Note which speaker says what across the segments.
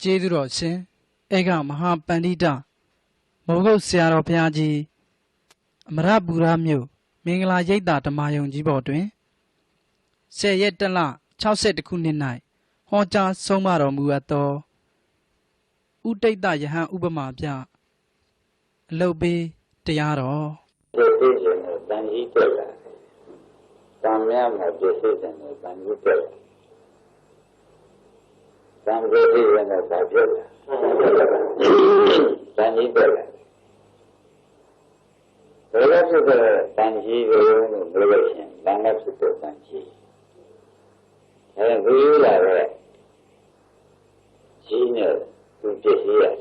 Speaker 1: ကျေးဇူးတော်ရှင်ဧကမဟာပန္တိတမောဂုတ်ဆရာတော်ဘုရားကြီးအမရပူရမြို့မင်္ဂလာရိပ်သာဓမ္မယုံကြီးပေါ်တွင်10 ရက် 1 လ 62 ခုနှစ်၌ဟောကြားဆုံးမတော်မူအပ်သောဥဒိတယဟန်ဥပမာပြအလုတ်ပေးတရားတော်
Speaker 2: ပြည့်စုံခြင်းနဲ့တန်ကြီးတက်လာတန်များမှာပြည့်စုံခြင်းနဲ့တန်ကြီးတက်လာတန်ကြီးပြည့်စုံတဲ့ဘာဖြစ်လဲတန်ကြီးတက်လာဘယ်လိုဖြစ်တဲ့တန်ကြီးကိုလို့ပြောလို့ရှိရင်တန်လည်းဖြစ်တဲ့တန်ကြီးအဲဒီလာတဲ့ကြီးနဲ့သူပြည့်စုံရတယ်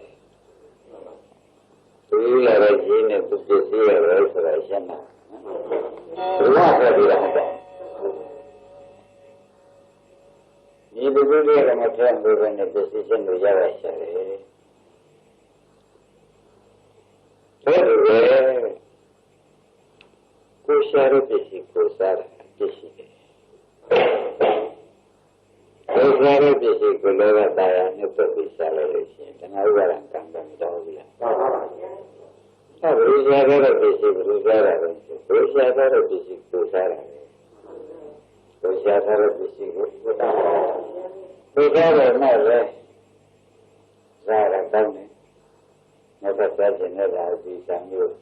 Speaker 2: သူလာတဲ့ကြီးနဲ့သူပြည့်စုံရတယ်ဆိုတာရှင်းတာဘုရားပြောပြတာဟုတ်တယ်ဒီလူတွေလည်းမထမ်းဘူးပဲနဲ့ပြည့်စုံခြင်းတွေရရရှာတယ်ဒါတွေကိုရှာရတဲ့ရှိကိုစားတဲ့ရှိတယ်ကိုစားတဲ့ရှိကိုလည်းတရားနဲ့ပတ်ပြီးစားလိုက်လို့ရှိရင်တဏှာဥပါဒံကံကံတော်ပြီလားဘုရားရတဲ့ပစ္စည်းဘုရားရတယ်ဘုရားရတဲ့ပစ္စည်းကိုစားတယ်ဘုရားရတဲ့ပစ္စည်းကိုစားတယ်ဘုရားရတဲ့နဲ့စားရတောင်းတယ်ငါသက်သက်ခြင်းနဲ့လာပြီးစံမျိုး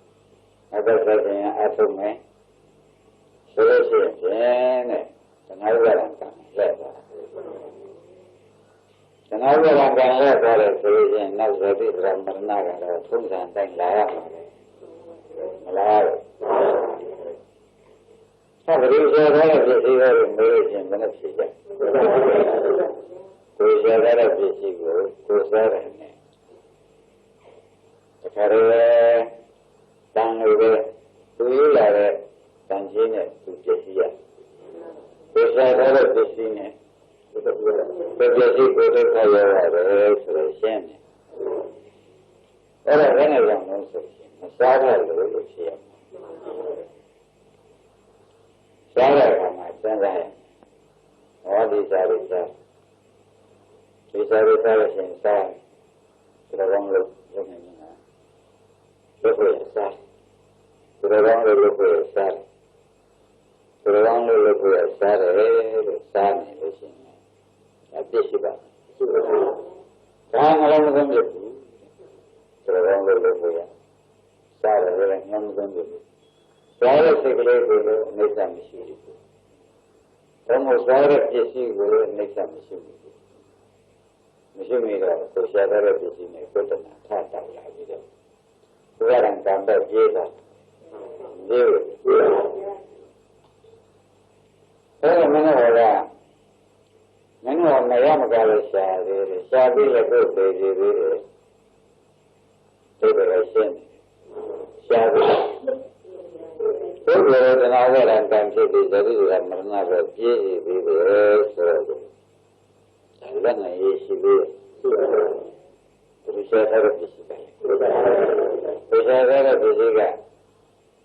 Speaker 2: ငါသက်သက်ခြင်းအထုံးမယ်ဆိုလို့ရှိရင်တဲ့တဏှာဥပါဒံကံလက်သွားတဏှာဥပါဒံကံလက်သွားတယ်ဆိုရင်နောက်ဇတိပရမရဏကတော့ထုံးစံတိုင်းလာရမှာမလားဆက်ပြီးဆိုတော့ပစ္စည်းတွေမေးခြင်းဘယ်နဲ့ဖြစ်ကြကိုယ်ရတဲ့ပစ္စည်းကိုကိုယ်စားတယ်နဲ့တခါတည်းတန်လို့ပဲသူရလာတဲ့တန်ကြီးနဲ့သူပစ္စည်းရကိုယ်စားတဲ့ပစ္စည်းနဲ့ဒီပစ္စည်းကိုတော့ခါရရတယ်ဆိုတော့ရှင်းတယ်အဲ့ဒါလည်းလည်းမဟုတ်ဆိုရင်မစားရလို့ရှိရစားရတာမှစဉ်းစားရင်ဟောဒီစားလို့စားဒီစားလို့စားလို့ရှိရင်စားဒါတော့လို့လုပ်နေမှာလုပ်ရစားဒါတော့လို့လုပ်ရစားဒါတော့လို့လုပ်ရစားတယ်လို့စားနေလို့ရှိရင်အပြစ်ရှိပါဒါမှလည်းမဆုံးဘူးဒါတော့လို့လုပ်ရစားတယ်လည်းငြမ်းဆုံးဘူးစားတဲ့စိတ်ကလေးကိုလည်းအိဋ္ဌမရှိဘူး။ဒါမှမဟုတ်စားတဲ့ပစ္စည်းကိုလည်းအိဋ္ဌမရှိဘူး။မရှိမိတော့ကိုရှာတဲ့ပစ္စည်းနဲ့ကိုယ်တဏ္ဍာထတောက်လာပြီးတော့ဘုရားရံကံပဲပြေးတာ။ဒီလိုမင်းတို့မရမကြလို့ရှာသေးတယ်။ရှာပြီးလည်းကိုယ်ပေကြည့်သေးတယ်။ဒီလိုရှင်းရှာပြီးဘုရားတဏှာဝရံကံဖြစ်ပြီးသတိရမရဏပဲပြည့်ပြီးတယ်ဆိုတော့လည်းငါရေးရှိပြီးဒီစေတရပစ္စည်းကဒီစေတရပစ္စည်းက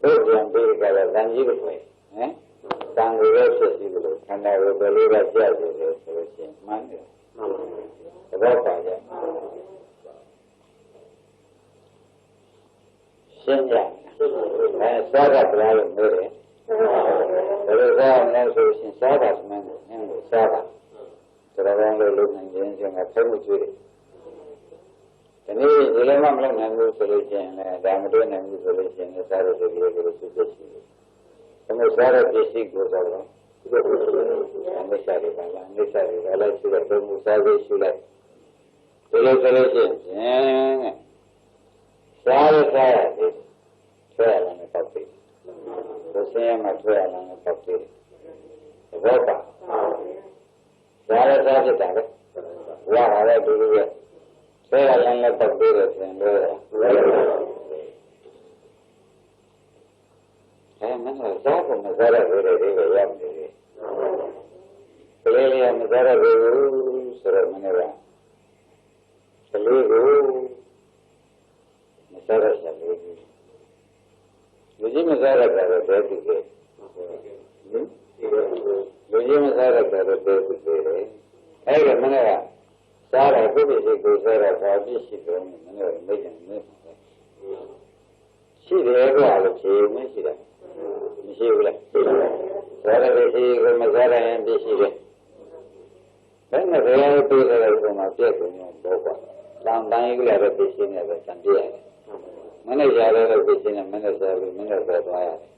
Speaker 2: ဘုရားပြီးကြတဲ့ဇန်ကြီးတွေဟမ်တန်ရရဲ့ဖြစ်ပြီးလို့ခန္ဓာကိုယ်ပဲလေးကကြာနေတယ်ဆိုလို့ရှိရင်မှန်တယ်သဘောပါကြရှင်းကြစားတာပြားလို့ပြောတယ်ဒါလိုစားနေဆိုရှင်စားတာမှန်းတယ်စားတာဒါတော့လည်းလုပ်နေခြင်းကဆက်မှုကျွေးတယ်ဒီနေ့ဒီလိုမှမလုပ်နိုင်ဘူးဆိုလို့ရှိရင်လည်းဒါမတွေ့နိုင်ဘူးဆိုလို့ရှိရင်စားရတဲ့ဒီလိုကိုသူသိရှိတယ်ဒါမျိုးစားတဲ့ပစ္စည်းကိုတော့အနိစ္စတွေပါလားအနိစ္စတွေကလည်းရှိတဲ့ဘုံမူစားပြီးရှိလိုက်ဒီလိုဆိုလို့ရှိရင်စားရတယ်ဆွဲရလာနဲ့ပတ်ပြီးကိုယ်စင်းရမှာဆွဲရလာနဲ့ပတ်ပြီးဘောပါစားရစားဖြစ်တာလေဝါရတဲ့ဒုရရဲ့ဆွဲရလာနဲ့ပတ်ပြီးတော့ဆင်လို့မင်းတို့စားဖို့မစားရဘူးတွေရောက်နေတယ်ကလေးလေးမစားရဘူးဆိုတော့မင်းတို့ကလေးကိုမစားရဘူးလူကြီးမစားရတာတော့ဘယ်သူလဲလူကြီးမစားရတာတော့ဘယ်သူလဲအဲ့ဒါမင်းကစားတယ် ကိုယ်စီကိုယ်စားတာဘာဖြစ်ရှိတယ်မင်းတို့မိတ်တယ်မင်းရှိတယ်ကွာလို့ဖြေမရှိတယ်မရှိဘူးလားသာရတိရှိကိုမစားရင်ပြရှိတယ်ဘယ်နဲ့ဘယ်လိုပြေးတယ်လို့မှပြည့်ကုန်ရောတော့ကွာတန်တိုင်းကလည်းပြရှိနေတယ်စံပြရတယ်မနေ့ကလည်းပြရှိနေမနေ့ကလည်းမနေ့ကသွားရတယ်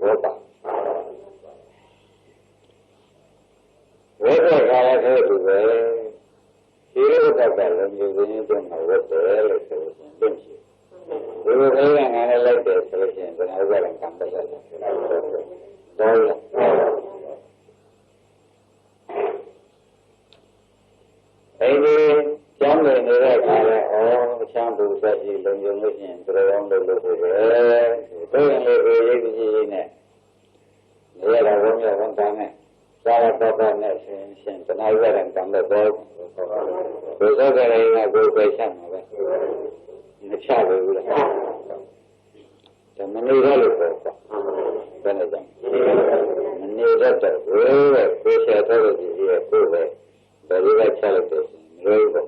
Speaker 2: ဘောပါဝိသေကာရတဲ့သူပဲဒီလိုကတည်းကလည်းမျိုးရင်းတဲ့မှာဝတ်တယ်လို့ဆိုရင်သိရှိဒီလိုပဲငါလည်းလိုက်တယ်ဆိုလို့ရှိရင်ဘယ်လိုလဲကံပတ်ရတယ်တော့အဲဒီကျောင်းနေနေတဲ့အခါလဲချမ်းဘူးသက်ကြီးလုံခြုံလို့ရှိရင်တော်တော်လုပ်လို့ဆိုတယ်ဘယ်လိုလဲရေးကြည့်နေနေရတာဘုံရဝန်တန်းနဲ့သာရတော်တော်နဲ့ရှင်တနာရတဲ့ကံတော့ဘယ်လိုကြရရင်ကိုယ်ပဲဆက်မှာပဲမချဘူးလားဒါမနေရလို့ပေါ့ဘယ်နဲ့ကြောင့်မနေတတ်တော့ဘယ်ကိုဆက်တော်လို့ဒီရဲ့ကိုယ်ပဲဘယ်လိုလဲချလိုက်တယ်လို့ပေါ့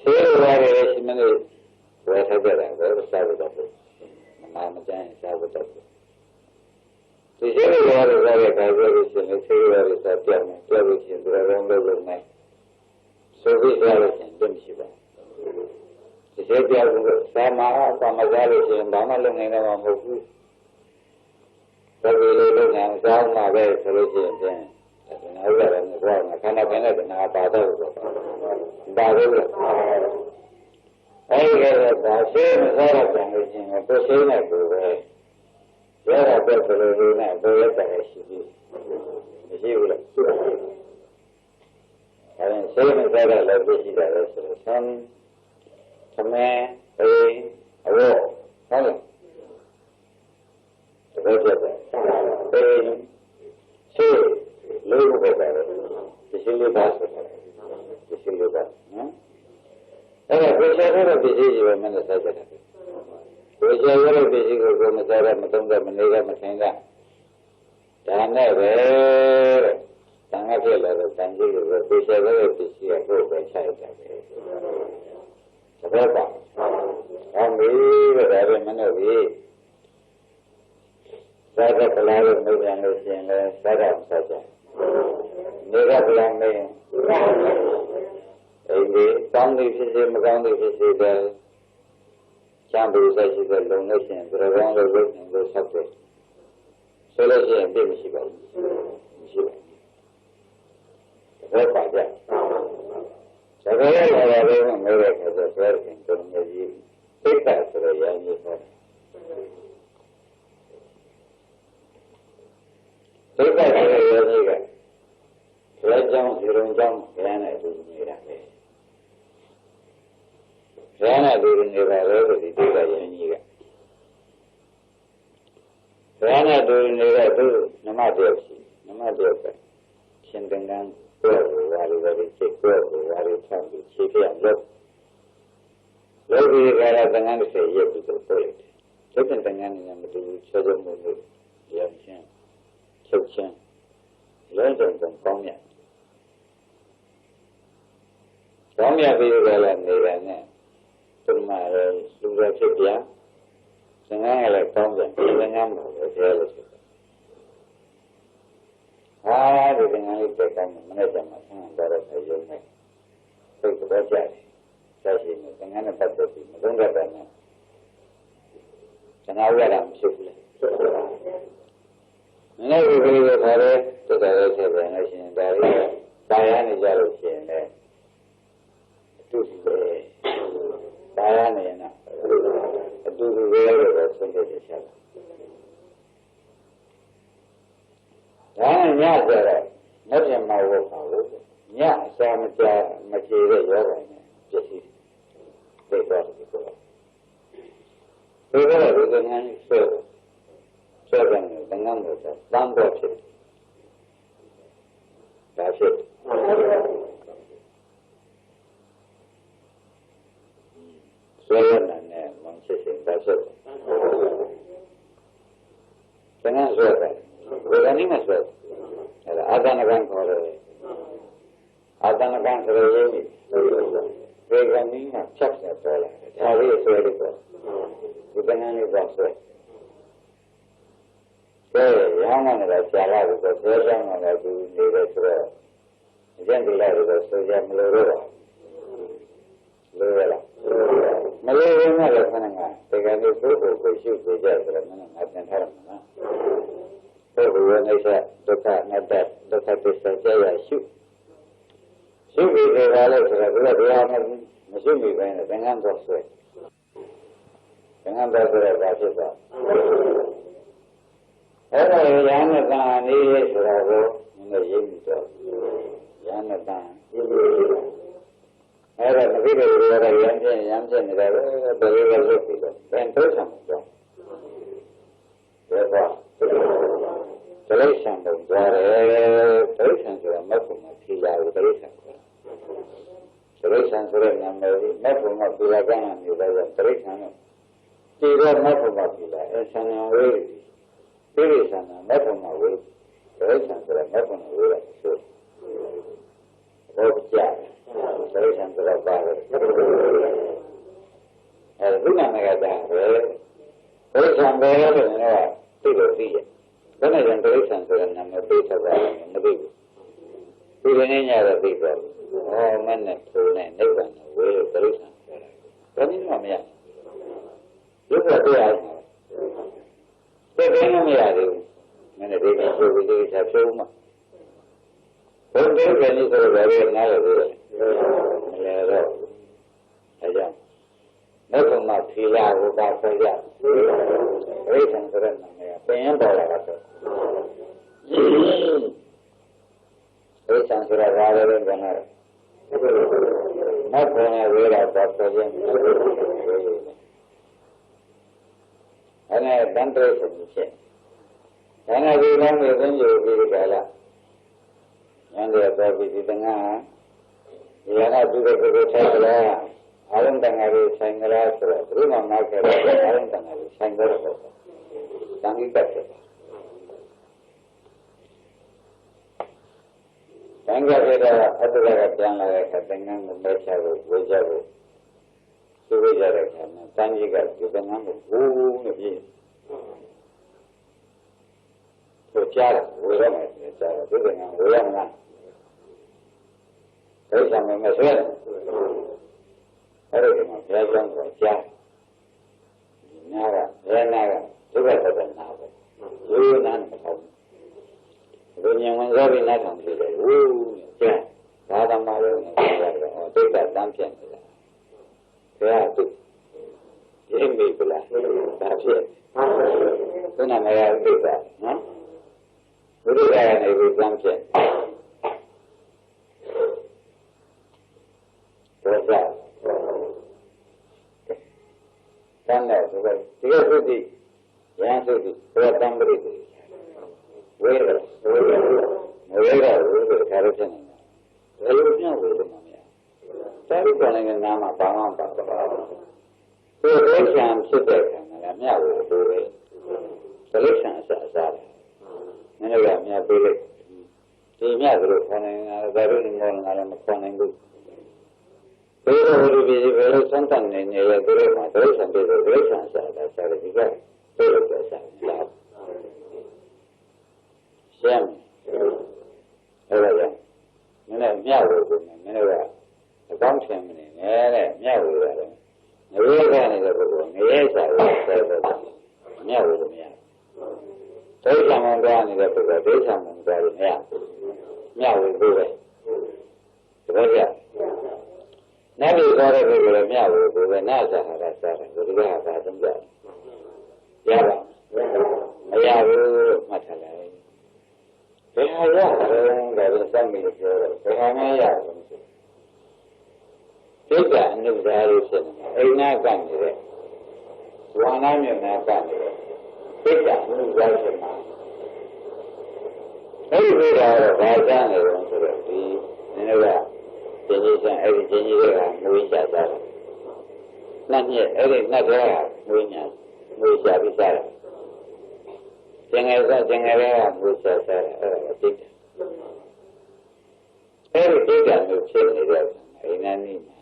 Speaker 2: ဆေးရတယ်ရှင်မလို့ဝယ်ထားကြတာပဲစားလို့တော့မကြမ်းစားလို့တော့ဒီဆေးရရတဲ့ခါကျလို့ရှိရင်ဆေးရရတဲ့ပြတ်မယ်ပြတ်လို့ရှိရင်ဘယ်လိုလုပ်နိုင်ဆိုပြီးကြလို့ရှိရင်သိမရှိပါဒီဆေးပြတ်လို့သာမန်အမစားလို့ရှိရင်ဘာမှလုပ်နိုင်တော့မဟုတ်ဘူးဒါပေမဲ့လုပ်နိုင်အောင်စားမှပဲဆိုလို့ရှိရင်ပြန်နားရတယ်ကောခန္ဓာပိုင်းနဲ့နာပါတော့ဒါလို့အဲဒီကတော့ဆေးမစားတော့ပြန်လို့ရှိရင်ကိုယ်ဆေးနဲ့ကိုယ်ပဲရတာပဲဆိုလို့လည်းနဲ့ဘယ်လိုတည်းရှိသေးမရှိဘူးလားအဲဒီဆေးမစားတော့လည်းသိရှိတာလေဆိုတော့သမင်းအေးအဝဟုတ်လားတကယ်ဖြစ်တယ်အေးဆေးလို့ပဲပါတယ်ဒီရှိလို့ပါဆိုတာဒီရှိလို့ပါနော်အဲ့ဒါကိုရှာတော့ဒီရှိကြီးပဲမနဲ့စားကြတယ်ကိုရှာရတဲ့ဒီရှိကိုမစားရမသုံးတဲ့မနေရမဆိုင်တာဒါနဲ့ပဲတန်ခါပြည့်လာတော့တန်ကြီးလိုပဲကိုရှာရတဲ့ဒီရှိကိုပဲခြိုက်တယ်ပဲသဘောပေါက်ဟောမီးတဲ့ဒါပဲမနဲ့ပြီစားတဲ့ကလာလို့နေပြန်လို့ရှိရင်လည်းစားတော့စားကြနေရပြန်နေအဲဒီကောင်းနေဖြစ်စေမကောင်းနေဖြစ်စေပဲချမ်းသာရှိတဲ့လုံနေရှင်ဘယ်ကောင်လို့လုပ်နေလို့ဆက်တယ်ဆိုလို့ရှိရင်ပြည့်မရှိပါဘူးမရှိပါဘူးဘယ်ပါကြသဘောရလာတယ်လို့ငဲတဲ့ခါကျဆွဲရင်တုံးနေကြီးသိက္ခာဆိုရရင်မျိုးပေါ့သိက္ခာဆိုရရင်ကြီးကလက်ကြောင့်ဒီလိုကြောင့်ဘယ်နဲ့တူနေတာလဲဘယ်နဲ့တူနေပါလဲဆိုဒီသိက္ခာရင်ကြီးကဘယ်နဲ့တူနေတဲ့သူနမတယောက်ရှိနမတယောက်ကရှင်သင်္ကန်းကိုယ်ကိုဝါရီဝါရီစိတ်ကိုယ်ကိုဝါရီချမ်းပြီးခြေပြလို့ပြီးကြတဲ့သင်္ကန်းတစ်ရက်ပြီးတော့ပို့လိုက်တယ်သင်္ကန်းနဲ့မတူချောချောမှုလို့ရမ်းချင်းချုပ်ချင်းလုံးစုံကောင်းမြတ်ကောင်းမြတ်ပြီးကြတဲ့နေရာနဲ့သူ့မှာလူရဖြစ်ပြန်သင်္ကန်းလည်းကောင်းပြန်သင်္ကန်းမှာပဲဆဲလို့ဆိုဟာဒီသင်္ကန်းလေးတက်ကောင်းမနေ့ကမှဆန်းတော့တဲ့ရုံနဲ့သိတော့ကြတယ်ဆက်ရှိနေသင်္ကန်းနဲ့ပတ်သက်ပြီးမသုံးတတ်တယ်နဲ့သင်္ကန်းရတာမရှိဘူးလေနည်းနည်းဒီလိုခါရဲတက်တယ်ဆက်ပြန်လို့ရှိရင်ဒါလေးတာယာနေကြလို့ရှိရင်လည်းအတူတူပဲတာယာနေရင်အတူတူပဲလို့ဆုံးဖြတ်ချက်ချက်ဒါနဲ့ညကြတော့လက်ပြန်မဟုတ်ပါဘူးညအစာမကြမကြေတဲ့ရောဂါနဲ့ပြည့်စည်သိတော့ဒီလိုဒီကနေ့ဆွဲတယ်တန်ငန်းလို့တန်တော့ဖြစ်ဒါဖြစ်ဆွဲရတဲ့မောင်ဖြစ်စဉ်ဒါဖြစ်တန်ငန်းဆွဲတယ်ဘယ်ကနေမှဆွဲအဲ့ဒါအာသနာကံခေါ်တယ် Adana cancer is they can mean a check that all. How is very good. You can only go straight. Say, young one that Jala is a very young one that you need it to gently let it go, so you have Lura. Malaria, Malaria, they can do so, they shoot the jet, I can tell them. So when they said, look at that, look at this, I shoot. Shoot me, they are like, shoot me, when the Bengham goes away. Bengham does it, that's it. Every Yanathan is Rabo in the Yimito. Yanathan. I don't know if you are a Yanjan, the river Lupito, then person. Therefore, selection of the persons of a Muslim of Hila with the selection for a number of Muslim of Hilagan, you have a selection. She was Muslim of Hila, and some way. There is a Muslim of way, selection for a Muslim of way, so. Oh, yeah. Selection for a father. As we don't make a damn way. Selection for a people see it. Then I don't selection for a number of people in the people. Even any other people. Oh, men and two and they went away of selection. What do you know me? Look at the eyes. They bring me out of you. And they can show you have so much. Don't give any sort of very analogy. Most of my Pila who got for that. Reason for them. Paying $1. Reason for that rather than another. Not when I read out that for them. And I have done this in the chain. And I will not even you will be the and they are very busy. You are not doing the check. I don't think I will sign the last of it. You know, not I don't think I will sign the rest of it. Can you catch it? Thank you. Other than like a thing and the Mechago, Wajago. So we are a Tangiga, you can number who again. So, Chara, we don't have Chara, we don't know. There's some of us well. Everything of Jason for Jack. Nara, Renara, together than now. You none of them. When you want to be not on today, woo, Jack, Father Mother, or take that champion. They are two. Jim people, that's it. Then I may have to that, no? We do that and every champion. What's that? Stand out, because the answer is, where somebody is. Where else? Where carroting. There is no wisdom on here. Sorry, calling a Nama Pama Papa. So, selection, sit there, and I'm not going to do it. Selection is a sad. And I got me a big. The Miagro, the running on, I'm a calling good. They will be very something in a great migration, the relations that's how it began. They look at that. Shame. Everything. You know, Miagro, a function, and Miagro. The real one is a good one. Yes, I will say that. Miagro. There's someone down in the book, there's someone down in there. Miagro, do it. Right. Never got a regular meal with a Nasa, with the gas at them. Yara, I have Matala. They are some military. They are my young. Take that and live the Harrison. Ain't not done it. One army of my family. Take that and live the man. Every bit of our family wants to be in a way. Every generation, we shall die. Not yet, every not there, we shall be sad. Generation, we shall say, အဲ့ဒီဒိဋ္ဌာမျိုးဖြစ်နေတဲ့အိန္ဒိယနေ့မှာ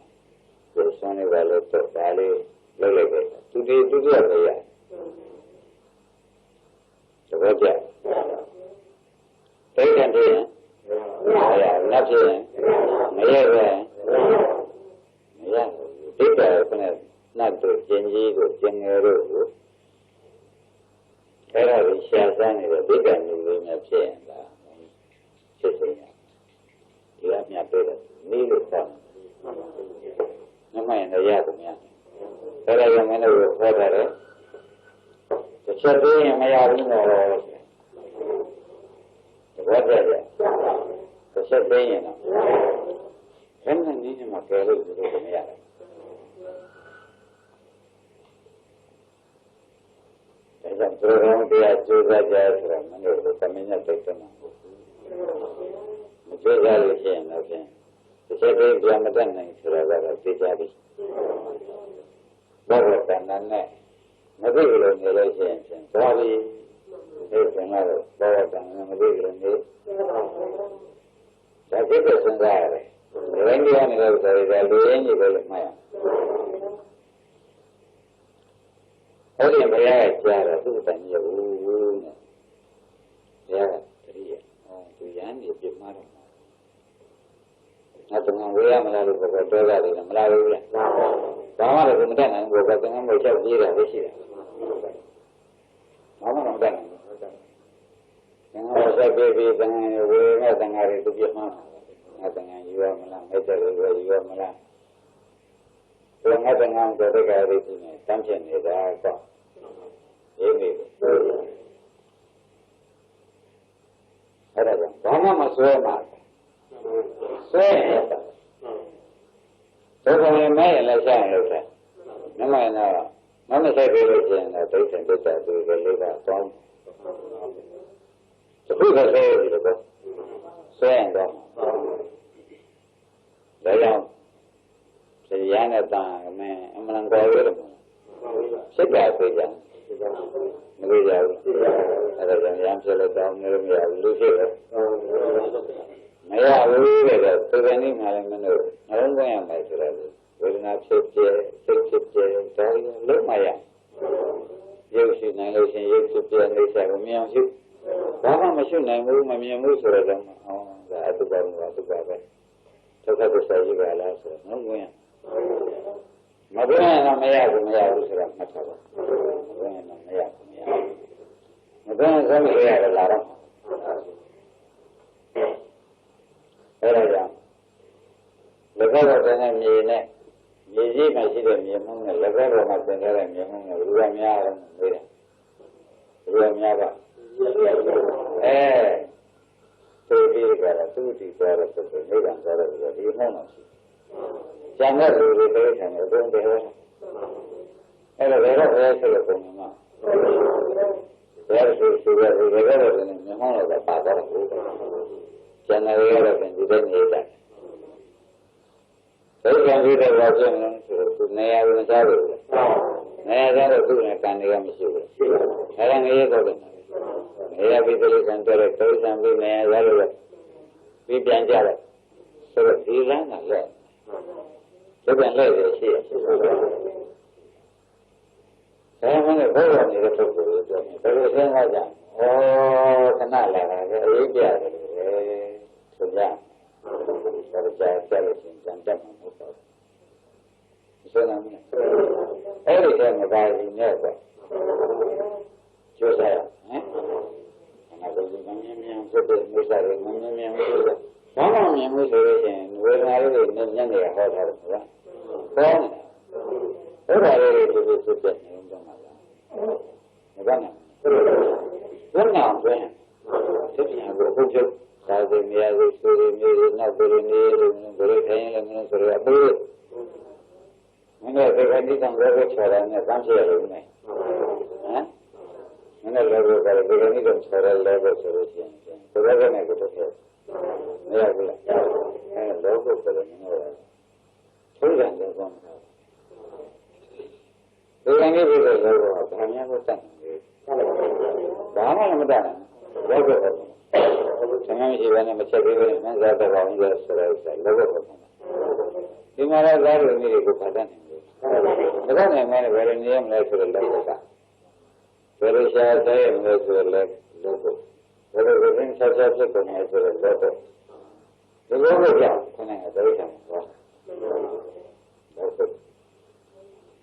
Speaker 2: ကိုယ်ဆုံးနေပါလို့တော့ဒါလေးလုပ်လိုက်တယ်သူတည်းပဲရသဘောကျဒိဋ္ဌာဖြစ်ရင်နတ်ဖြစ်ရင်မရပဲမရဒိဋ္ဌာကလည်းနတ်တို့ကျင်ကြီးတို့ကျင်ငယ်တို့ကိုအဲ့ဒါကိုရှားစမ်းနေတဲ့ဒိဋ္ဌာမျိုးလေးများဖြစ်ရင်လားဖြစ်စေရဒီအမြတ်တွေ့တယ်နေလို့ပေါ့နမရင်လည်းရတယ်များအဲ့ဒါကြောင့်မင်းတို့ခေါ်တယ်တစ်ချက်တည်းရင်မရဘူးတော့တဘောကြတယ်တစ်ချက်တည်းရင်တော့ဘယ်နဲ့နည်းမှကဲလို့ဒီလိုမရတယ်ဒါကြောင့်ဘုရားတရားကျိုးစားကြဆိုတော့မင်းတို့သမင်းနဲ့တိတ်တယ်မှာမကျိုးစားလို့ရှိရင်တော့ဖြင့်တစ်ချက်တည်းပြန်မတတ်နိုင်ဆိုတာကတော့သိကြပြီဘောရတဏ္ဍနဲ့မသိကြလို့နေလို့ရှိရင်သွားပြီးဒီကံကတော့ဘောရတဏ္ဍနဲ့မသိကြလို့နေဒါစိတ်ကိုစဉ်းစားရတယ်။ဒီလိုနေလို့ဆိုရင်လူရင်းကြီးပဲလို့မှတ်ရအောင်။အဲ့ဒီဘုရားကြားတော့သူ့တန်ကြီးဘူးနဲ့ဘုရားကတတိယသူရန်နေပြမှာတော့ငါတော့ဝေးရမလားလို့ပြောတော့တယ်မလားဘူးလား။ဘာမှလည်းမတတ်နိုင်ဘူးဘာကငါ့ကိုချက်ပြေးတာပဲရှိတယ်။ဘာမှမတတ်နိုင်ဘူး။ငါဆက်ပြီးတန်ဝေးနဲ့တန်ဃာတွေသူပြမှာငါတန်ဃာယူရမလားမဲ့တယ်လို့ယူရမလားဘယ်ငါတန်ဃာကိုတက္ကရာတွေသူနဲ့တန်းဖြစ်နေတာတော့ဒီနေ့အဲ့ဒါကဘာမှမဆွဲမှာဆွဲရတာဒါကလည်းမဲလည်းဆိုင်လို့တယ်နမရနာမမဆိုင်ပြီးလို့ကျင်တော့ဒိဋ္ဌိဒိဋ္ဌာသူတွေလေးကတော့သူကလည်းဒီလိုပဲဆွဲရင်တော့ဒါကြောင့်ဒီရန်တဲ့တန်အမင်းအမှန်တော်ရတယ်စိတ်ကပြေးကြမလို့ရဘူးအဲ့ဒါကြောင့်ရန်ဖြစ်လို့တောင်းနေလို့မရဘူးလူဖြစ်တယ်မရဘူးတဲ့သူကနေ့မှလည်းမလို့နှလုံးသွင်းရမယ်ဆိုတော့ဝေဒနာဖြစ်ပြစိတ်ဖြစ်ပြဒါလုံးမရရုပ်ရှိနိုင်လို့ရှိရင်ရုပ်ဖြစ်ပြနေစားကိုမြင်အောင်ရှိဘာမှမရှိနိုင်ဘူးမမြင်ဘူးဆိုတော့ဒါအတုပါဘူးအတုပါပဲဒုက္ခသစ္စာကြီးပါလားဆိုတော့နှလုံးသွင်းမသွင်းရင်မရဘူးဆိုတာမှတ်ထားပါမသွင်းရင်မရဘူးမသွင်းရင်ဆုံးရရတယ်လားတော့အဲ့ဒါကြောင့်လက်ကတော့တဲ့မြေနဲ့မြေကြီးမှရှိတဲ့မြေမှုနဲ့လက်ကတော့မှသင်တဲ့မြေမှုနဲ့လူရများတယ်မေးတယ်လူရများပါသူဒီကတော့သူဒီသွားတော့သူနေကံသွားတော့ဒီမှန်းတော့ရှိကျန်တဲ့လူတွေလည်းခံတယ်ဘုံတယ်အဲ့ဒါလည်းပဲဆိုလို့ပုံမှာဘယ်လိုဆိုရလဲဒီကတော့လည်းမြမောင်းတော့ပါတော့ဘူးကျန်တဲ့တွေကတော့ဒီတဲ့နေတဲ့ဒုက္ခပြီးတော့ဘာဖြစ်လဲဆိုတော့သူနေရာဝင်စားတယ်နေရာစားတော့သူ့နဲ့ကံတွေကမရှိဘူးအဲ့ဒါငရေတော့တယ်နေရာပြီးတဲ့ကံတော့ဒုက္ခပြီးနေရာစားလို့ပြီးပြန်ကြတယ်ဆိုတော့ဒီလမ်းကလည်းဒီပြန်လိုက်ရရှိရဒါမှလည်းဘုရားနေတဲ့ပုဂ္ဂိုလ်တွေပြောတယ်ဘယ်လိုစဉ်းစားကြခဏလာတာလေအရေးပြတယ်ဆိုကြဆက်ကြလို့ရှင်ကြံတတ်မှာမဟုတ်ပါဘူးဆိုတော့အဲ့ဒီကမပါဘူးနဲ့ပေါ့ကျိုးစားရဟမ်ငါတို့ကမြင်မြင်ဖြစ်တဲ့မိစ္ဆာတွေမြင်မြင်ဖြစ်တဲ့ဘာမှမြင်မှုဆိုလို့ရှိရင်ဝေဒနာလေးတွေညံ့နေဟောထားတယ်ကွာကောင်းတယ်ဘုရားလေးတွေဒီဖြစ်တဲ့နေတော့မှာလားမကနိုင်ဘုရားတွင်သိပြန်လို့ဟုတ်ချုပ်သာသေမြာကိုဆိုရမျိုးတွေနောက်ပြည်နေလို့ဘယ်လိုထိုင်လဲမလို့ဆိုရအပူမင်းတို့ဒီကနေ့တော့လည်းချော်တယ်နဲ့တန်းချရလို့နေဟမ်မင်းတို့လည်းဒီကနေ့တော့ချော်တယ်လည်းဆိုလို့ရှိရင်ဒီဘက်ကနေကတော့မရဘူးလားအဲလောကုတ္တရာမျိုးတော့ထုံးတယ်တော့ကောင်းတာဒီကနေ့ဒီလိုတော့ဘာများကိုတတ်တယ်ဘာမှမတတ်ဘူးလောကုတ္တရာ Samam Shivana Machavi and Zata Vanga Sarasa, Logo. Himara Gari Miriku Patan. The one I made a very name like a logo. Very shy time like a logo. Whether the things such as a logo. The logo job, can I have a time?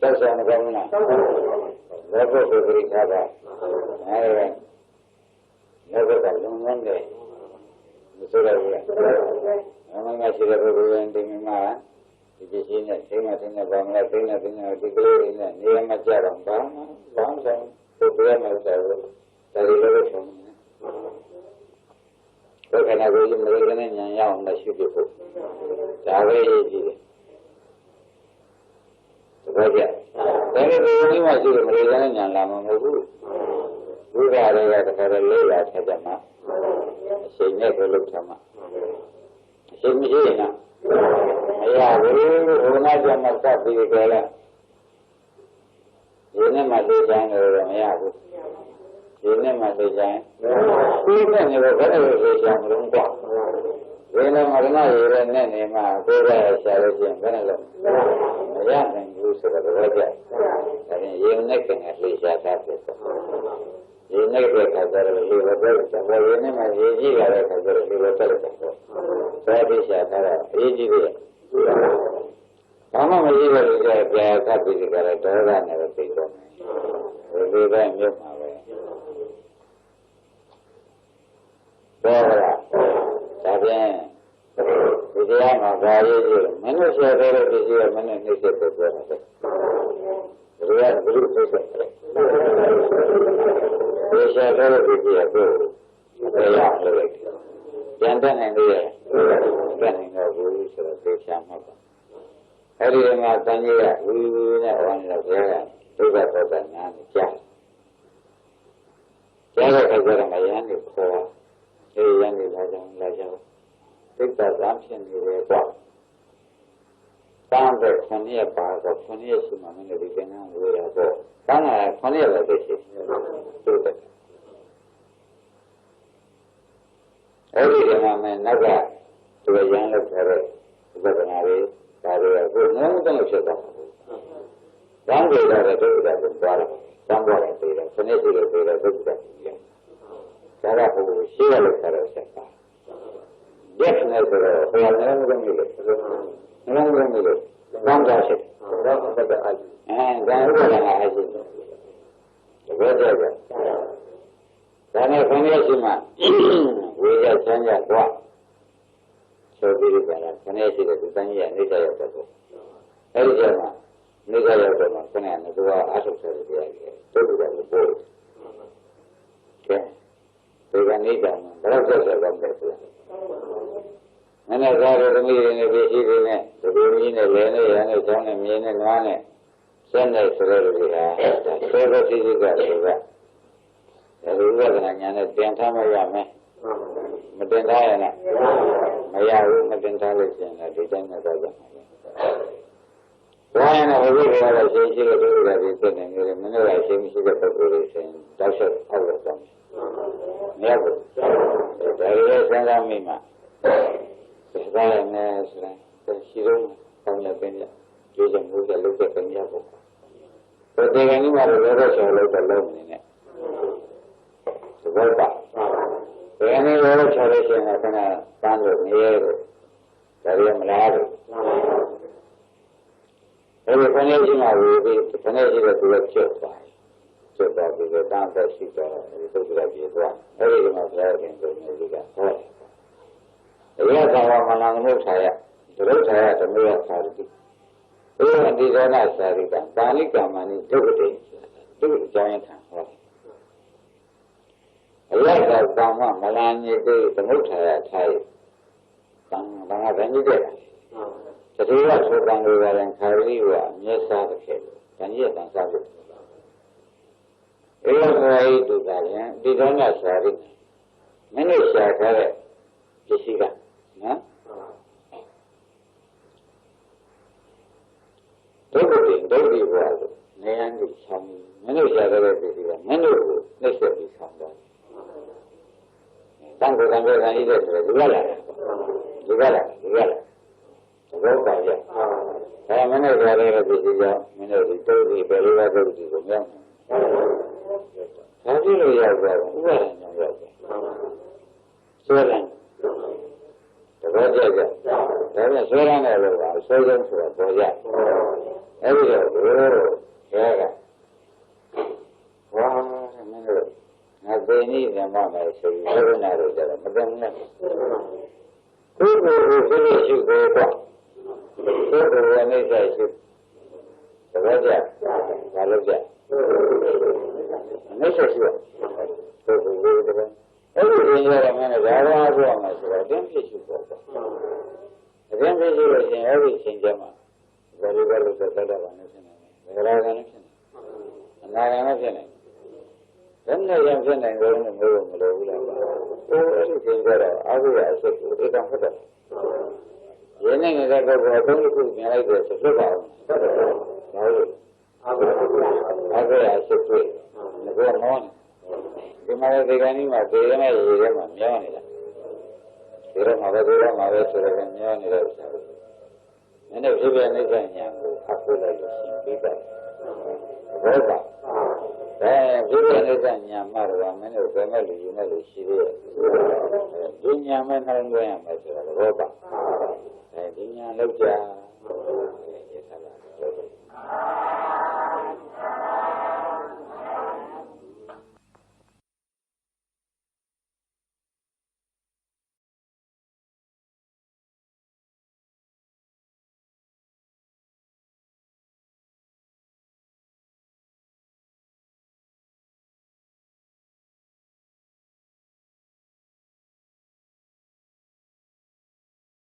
Speaker 2: That's on the government. Logo to the recover. I never got one day. The Sura. Among us, you ever went in my it is in a thing in a Bangla thing, nothing article in a near Majaram, Bams and programmers that is very from. What can I go in the Regan and Young, the ship you put? The then it is only my children, Regan and Lama Mogu. We are a lay at Hadama. She never looked at me. She me. Yeah, we not jam myself with the girl. You never design or Mayabu. You never design. We never got a design room. When I'm Marina, you and Nema, go there, Sarah and Venezuela. Young and use of the weather. And you necking at least at that. You never have a little bit, but you never have a little bit. That is a easy. Mama is a happy to get a dog and never take on me. We live in your way. Again, the young of value, many of your relatives here, many of these people. We are blue people. We shall relatives here too. They are related. Yandan and the running of rules of the Shamaka. Everything I've done here, we will not run the prayer, do that for the man, Jack. Jack has got a Mayan for a young legend. Take that assumption you were bought. Found that 20 years back or 20 years in the beginning, we are bought. Found that 20 years ago, do that. Every man never to a young of veterinary, no one should have. One day that I took that in water, somewhere I paid a finish it with a good thing. Sarah will share with her. Definitely, we are never going to get it. Never going to get it. One dash it. And then I did the weather. Then I finish we are changing that one. So we can finish it at the Tanya and Nika Yoko. Arizona, Nika Yoko, Kanan, and do our associated idea. So we got the board. Okay? We can need them, but I'll just have them there. And as I read the meeting, if you see the mean a lane and a tongue and mean and one, send us to the favorite easy guy. The river and a dentamariame. Madentayana. Mayaru, Madentalism, a designer dozen. Why am I really a say she was a and you remember I think she got a position, Dr. Overton. Never. There is a Mima. The Zion is she don't come up in using who can look at the Yabo. But they any more letters or look alone in it. So go back. Any other tradition I can find with me, very malaria. Every finishing I will be finishing the lecture by. So that we get down to see the everything of that in the music. The years are one on the Mutaya, the Rotaya, the Mura Sardi. Even these are not Sarika, Banika money, do giant hand. I like that Bama, Malani, the Mutaya type. Banga Benedict. The Riva to Bangalore and Kariwa, near Savage, and yet on Savage. It was very to that, did not Sarik. Many share Jessica. Don't be worried. Nayan is some, many share Jessica, many next to be some. 三个三个三一的是一个了，一个了，一个了，我感觉，哎，没那个那个就是讲，没那个都是别的都是怎么样？他这个要不五个人要不，虽然，这个这个，咱们虽然那个吧，虽然说多点，哎呦，这个，哇，那个。那对你怎么来说？这个那个叫什么东西？这个去过过，这个我没再去，这个叫哪个叫？没说去，这个，这个叫什么呢？然后说嘛是吧？两批去过过，两批去了现在是新疆嘛，我这个都在那玩的现在，那个那个现在，那个现在。真的像现在人没有没有了吧？我是听说了，而且也是非常不得。也那个那个东西是原来的是知道，然后而且也是对，那个毛呢？你妈的这个你妈这个嘛一个嘛苗呢？这个嘛的这个嘛的是那个苗呢的，人家这边那个年过，他回来就新北的，我吧。哎，这边那个年嘛的话，没有在那里那里系列，今年没那么样嘛，是吧？我吧，哎，今年老家，也是吧？